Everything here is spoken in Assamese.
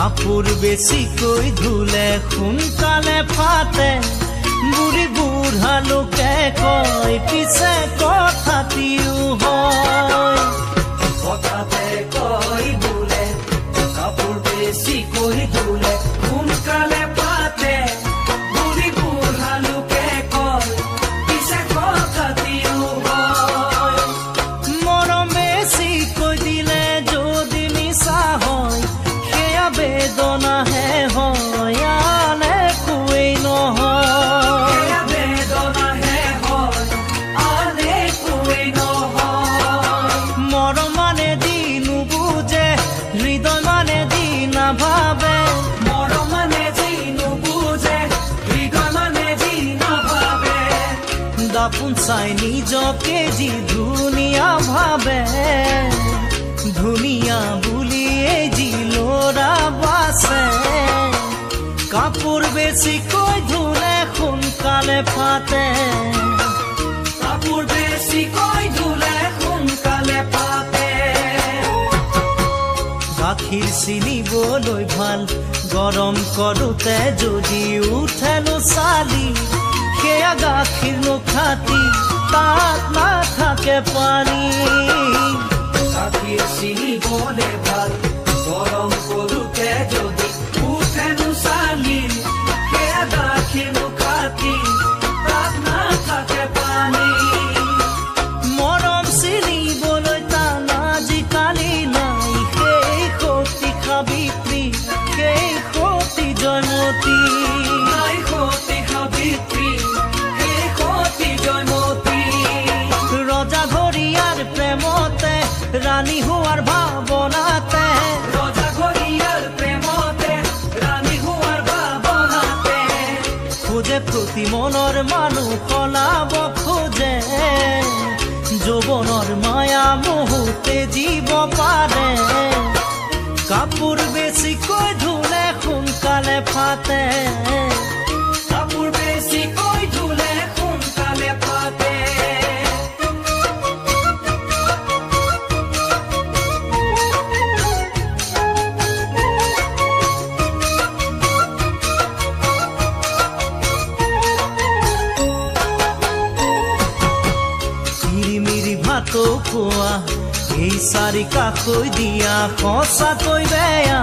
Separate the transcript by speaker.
Speaker 1: কাপোৰ বেছিকৈ ধুলে সোনকালে ফাটে বুঢ়ী বুঢ়া লোকে কয় পিছে কথাটিও হয়
Speaker 2: কথাতে কয় বোলে কাপোৰ বেছিকৈ ধুলে সোনকালে ফাটে বুঢ়ী বুঢ়া লোকে কয় পিছে কথাটিও হয়
Speaker 1: মৰম বেছিকৈ দিলে যদি মিছা হয় সেয়া বেদনাহে হয় আন একোৱেই নহয়
Speaker 2: সেয়া বেদনাহে হয় আন একোৱেই নহয়
Speaker 1: মৰম মানে দি নুবুজে হৃদয় মানে দি নাভাবে
Speaker 2: মৰম মানে যি নুবুজে হৃদয় মানে যি নাভাবে
Speaker 1: দাপোন চাই নিজকে যি ধুনীয়া ভাবে ধুনীয়া বুলিয়ে যি ল'ৰা বাছে কাপোৰ বেছিকৈ ধুলে সোনকালে ফাটে
Speaker 2: কাপোৰ বেছিকৈ ধুলে সোনকালে ফাটে
Speaker 1: গাখীৰ চিনিবলৈ ভাল গৰম কৰোঁতে যদি উঠেনো চালি সেয়া গাখীৰ নোখাটি তাত নাথাকে পানী
Speaker 2: গাখীৰ চিনিবলে ভাল গৰম কৰোঁতে যদি উঠেনো চালি সেয়া গাখীৰ নোখাটি তাত নাথাকে পানী
Speaker 1: মৰম চিনিবলৈ টান আজিকালি নাই সেই সতী সাবিত্ৰী সেই সতী জয়মতী
Speaker 2: নাই সতী সাবিত্ৰী সেই সতী জয়মতী
Speaker 1: ৰজা ঘৰিয়াৰ প্ৰেমতে ৰাণী হোৱাৰ ভাৱনাতে
Speaker 2: ৰজা ঘৰিয়াৰ প্ৰেমতে ৰাণী হোৱাৰ ভাৱনাতে
Speaker 1: খোজে প্ৰতি মনৰ মানুহ সলাব খোজে যৌৱনৰ মায়া মোহতে জীৱ পাৰে কাপোৰ বেছিকৈ ধুলে সোনকালে ফাটে
Speaker 2: কাপোৰ বেছিকৈ ধুলে সোনকালে ফাটে
Speaker 1: মিৰি ভাতো খোৱা এই চাৰি কাষৈ দিয়া সঁচাকৈ বেয়া